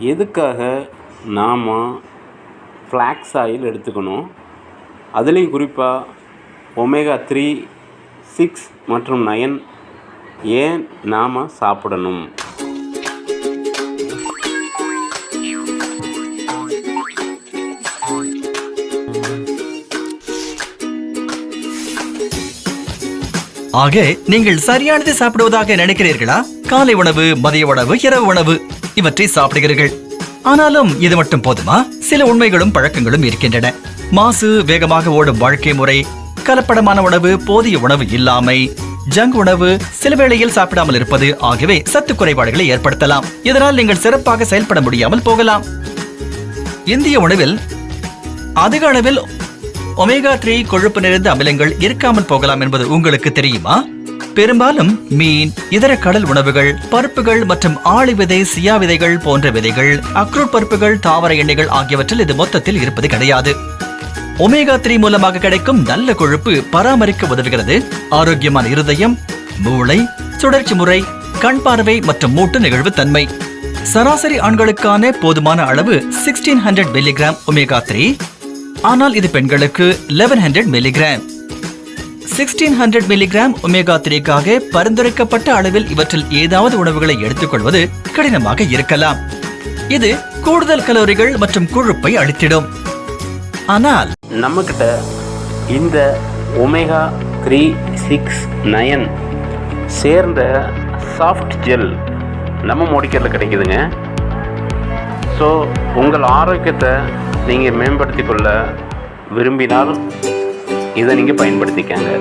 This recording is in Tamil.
எதுக்காக நாம் ஃப்ளாக்ஸ் ஆயில் எடுத்துக்கணும், அதுலேயும் குறிப்பாக omega-3, 6 மற்றும் 9 ஏன் நாம் சாப்பிடணும்? ஆக நீங்கள் சரியானதை சாப்பிடுவதாக நினைக்கிறீர்களா? காலை உணவு, மதிய உணவு, இரவு உணவு இவற்றை சாப்பிடுகிறீர்கள். ஆனாலும் இது மட்டும் போதுமா? சில உண்மைகளும் பழக்கங்களும் இருக்கின்றன. மாசு, வேகமாக ஓடும் வாழ்க்கை முறை, கலப்படமான உணவு, போதிய உணவு இல்லாமை, ஜங்க் உணவு, சில வேளையில் சாப்பிடாமல் இருப்பது ஆகியவை சத்து குறைபாடுகளை ஏற்படுத்தலாம். இதனால் நீங்கள் சிறப்பாக செயல்பட முடியாமல் போகலாம். இந்திய உணவில் அதிக அளவில் omega-3 கொழுப்பு நிறைந்த அமிலங்கள் இருக்காமல் போகலாம் என்பது உங்களுக்கு தெரியுமா? பெரும்பாலும் மீன், இதர கடல் உணவுகள், பருப்புகள் மற்றும் ஆளி விதை, சியா விதைகள் போன்ற விதைகள், அக்ரூட் பருப்புகள், தாவர எண்ணெய்கள் ஆகியவற்றில் இது மொத்தத்தில் இருப்பது கிடையாது. omega-3 மூலமாக கிடைக்கும் நல்ல கொழுப்பு பராமரிக்க உதவுகிறது. ஆரோக்கியமான இருதயம், மூளை, சுழற்சி முறை, கண் பார்வை மற்றும் மூட்டு நெகிழ்வு தன்மை. சராசரி ஆண்களுக்கான போதுமான அளவு 1600 மில்லிகிராம் omega-3. ஆனால் இது பெண்களுக்கு 1100 மில்லிகிராம். 1600 மில்லிகிராம் omega-3க்காக பரிந்துரைக்கப்பட்ட அளவில் இவற்றில் ஏதாவது உணவுகளை எடுத்துக்கொள்வது கடினமாக இருக்கலாம். இது கூடுதல் கலோரிகள் மற்றும் கொழுப்பை அளித்திடும். ஆனால் நம்மக்கிட்ட இந்த omega-3, 6, 9 சேர்ந்த சாஃப்ட் ஜெல் நம்ம மோடிக்கரில் கிடைக்குதுங்க. ஸோ உங்கள் ஆரோக்கியத்தை நீங்கள் மேம்படுத்திக் கொள்ள விரும்பினால் இதை நீங்கள் பயன்படுத்திக்கங்க.